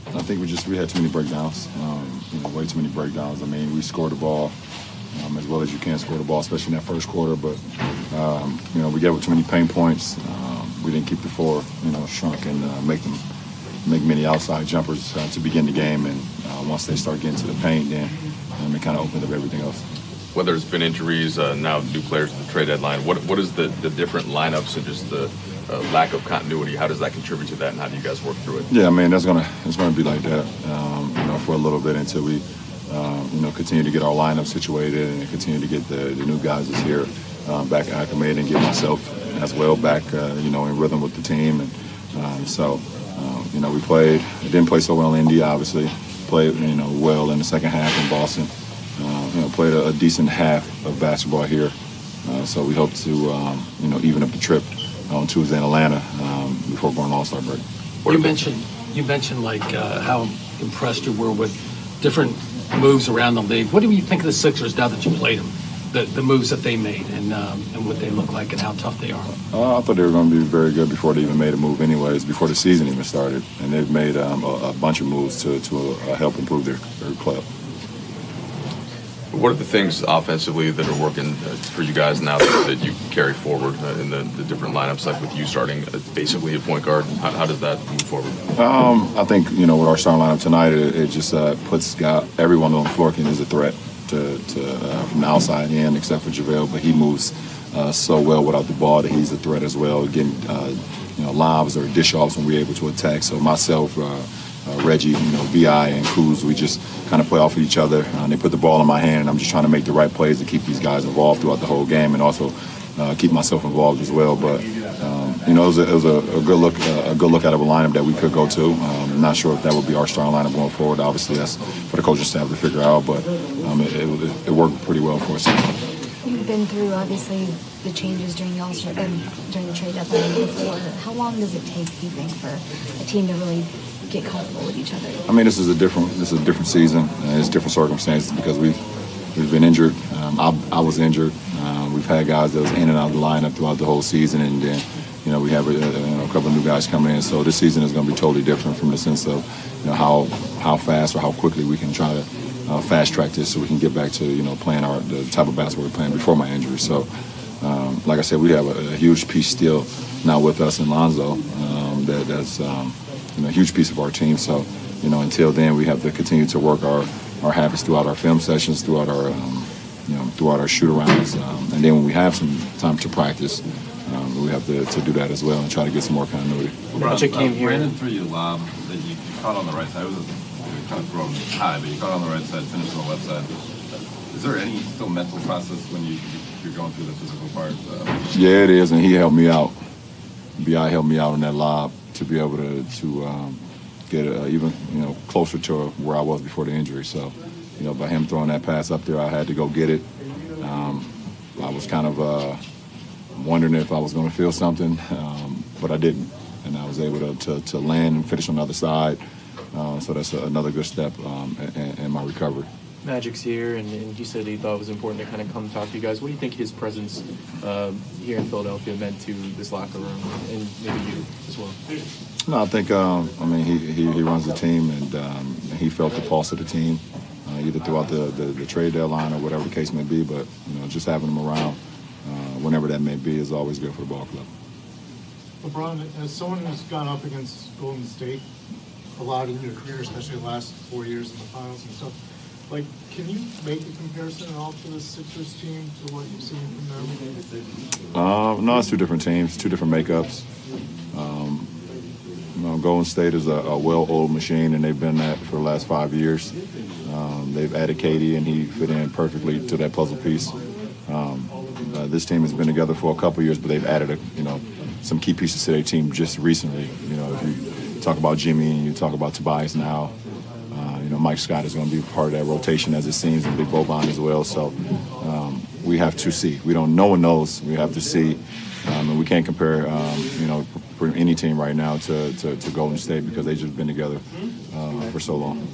I think we had too many breakdowns, way too many breakdowns. I mean, we scored the ball as well as you can score the ball, especially in that first quarter. But, we gave up too many pain points. We didn't keep the floor, shrunk and make many outside jumpers to begin the game. And once they start getting to the paint, then it kind of opened up everything else. Whether it's been injuries, now new players at the trade deadline, what is the different lineups and just the lack of continuity? How does that contribute to that, and how do you guys work through it? Yeah, I mean, it's gonna be like that, for a little bit until we, continue to get our lineup situated and continue to get the new guys that's here back acclimated and get myself as well back, in rhythm with the team. And we played. It didn't play so well in Indy, obviously. Played, well in the second half in Boston. Played a decent half of basketball here. So we hope to, even up the trip on Tuesday in Atlanta before going All-Star break. You mentioned like how impressed you were with different moves around the league. What do you think of the Sixers now that you played them? The moves that they made and what they look like and how tough they are. I thought they were going to be very good before they even made a move anyways, before the season even started. And they've made a bunch of moves to help improve their club. What are the things offensively that are working for you guys now that you carry forward in the different lineups, like with you starting basically at point guard? How does that move forward? I think, with our starting lineup tonight, it just puts everyone on the floor is a threat from the outside in, except for JaVale, but he moves so well without the ball that he's a threat as well, getting lobs or dish-offs when we're able to attack. So myself, Reggie, B.I. and Kuz, we just kind of play off of each other. They put the ball in my hand, and I'm just trying to make the right plays to keep these guys involved throughout the whole game, and also keep myself involved as well. But it was a good look out of a lineup that we could go to. I'm not sure if that would be our starting lineup going forward. Obviously, that's for the coaching staff to figure out, but it worked pretty well for us. You've been through obviously the changes during the All-Star during the trade deadline before. How long does it take, do you think, for a team to really get comfortable with each other? I mean, this is a different season. It's different circumstances because we've been injured. I was injured. We've had guys that was in and out of the lineup throughout the whole season, and then we have a couple of new guys coming in. So this season is going to be totally different from the sense of how fast or how quickly we can try to fast track this so we can get back to playing the type of basketball we were playing before my injury. So like I said, we have a huge piece still now with us in Lonzo. That's a huge piece of our team. So until then, we have to continue to work our habits throughout our film sessions, throughout our shoot-arounds, and then when we have some time to practice, we have to do that as well and try to get some more continuity. Magic came here. Brandon threw you a lob that you caught on the right side. It was kind of thrown high, but you caught on the right side, finished on the left side. Is there any still mental process when you're going through the physical part? Yeah, it is, and he helped me out. B.I. helped me out on that lob to be able to get even closer to where I was before the injury. So by him throwing that pass up there, I had to go get it. I was kind of wondering if I was going to feel something, but I didn't, and I was able to land and finish on the other side. So that's another good step in my recovery. Magic's here, and he said he thought it was important to kind of come talk to you guys. What do you think his presence here in Philadelphia meant to this locker room, and maybe you as well? No, I think he runs the team, and he felt the pulse of the team, either throughout the trade deadline or whatever the case may be. But just having him around, whenever that may be, is always good for the ball club. LeBron, as someone who's gone up against Golden State a lot in your career, especially the last 4 years in the finals and stuff, can you make a comparison at all to the Sixers team, to what you've seen from them? No, it's two different teams, two different makeups. Golden State is a well-oiled machine, and they've been that for the last 5 years. They've added KD, and he fit in perfectly to that puzzle piece. This team has been together for a couple years, but they've added some key pieces to their team just recently. If you talk about Jimmy and you talk about Tobias now, Mike Scott is going to be part of that rotation, as it seems, and Big Boban as well. So we have to see. No one knows. We have to see. And we can't compare, for any team right now to Golden State because they've just been together for so long.